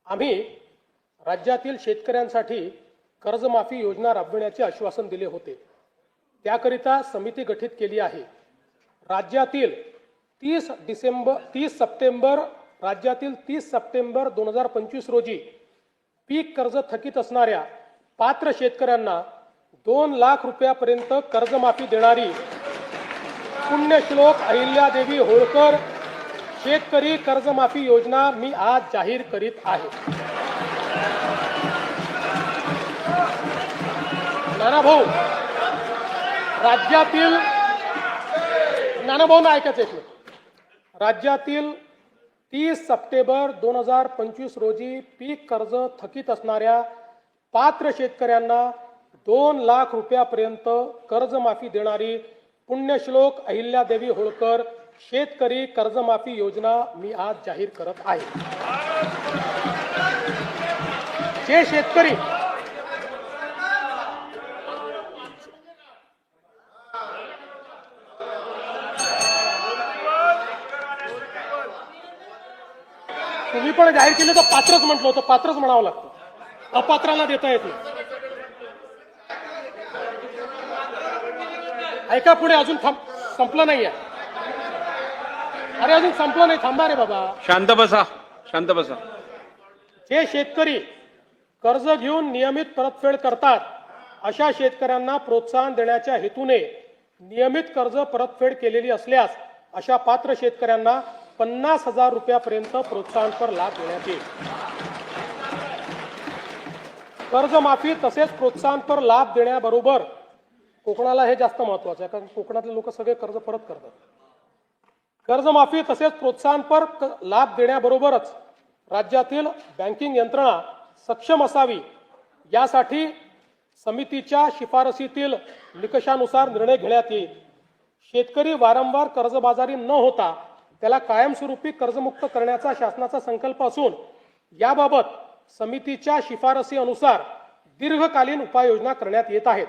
आम्ही राज्यातील शेतकऱ्यांसाठी कर्जमाफी योजना राबविण्याचे आश्वासन दिले होते। त्याकरिता समिती गठीत केली आहे। राज्यातील 30 सप्टेंबर 2025 रोजी पीक कर्ज थकीत असणाऱ्या पात्र शेतकऱ्यांना 2 लाख रुपयापर्यंत कर्जमाफी देणारी पुण्यश्लोक अहिल्यादेवी होळकर शेतकरी कर्जमाफी योजना मी आज जाहीर करीत आहे। नानाभाऊ, राज्यातील राज्यातील 30 सप्टेंबर 2025 रोजी पीक कर्ज थकीत असणाऱ्या पात्र शेतकऱ्यांना 2 लाख रुपयापर्यंत कर्जमाफी देणारी पुण्यश्लोक अहिल्यादेवी होळकर शेतकरी कर्जमाफी योजना मी आज जाहीर करत आहे। जे शेतकरी तुम्ही पण जाहीर केले तर पात्रच म्हटलं होतं, पात्रच म्हणावं लागतं, अपात्राला देता येत नाही। ऐका पुढे, अजून संपलं नाहीये। अरे अजून संपलं नाही, थांबा रे बाबा, शांत बसा, शांत बसा। जे शेतकरी कर्ज घेऊन नियमित परतफेड करतात अशा शेतकऱ्यांना प्रोत्साहन देण्याच्या हेतूने नियमित कर्ज परतफेड केलेली असल्यास अशा पात्र शेतकऱ्यांना 50,000 रुपयापर्यंत प्रोत्साहनपर लाभ देण्यात येईल। कर्जमाफी तसेच प्रोत्साहनपर लाभ देण्याबरोबर कोकणाला हे जास्त महत्त्वाचं आहे, कारण कोकणातले लोक सगळे कर्ज परत करतात। कर्जमाफी तसेच प्रोत्साहनपर लाभ देण्याबरोबरच राज्यातील बँकिंग यंत्रणा सक्षम असावी यासाठी समितीच्या शिफारसीतील निकषानुसार निर्णय घेण्यात येईल। शेतकरी वारंवार कर्जबाजारी न होता त्याला कायमस्वरूपी कर्जमुक्त करण्याचा शासनाचा संकल्प असून याबाबत समितीच्या शिफारसी अनुसार दीर्घकालीन उपाययोजना करण्यात येत आहेत।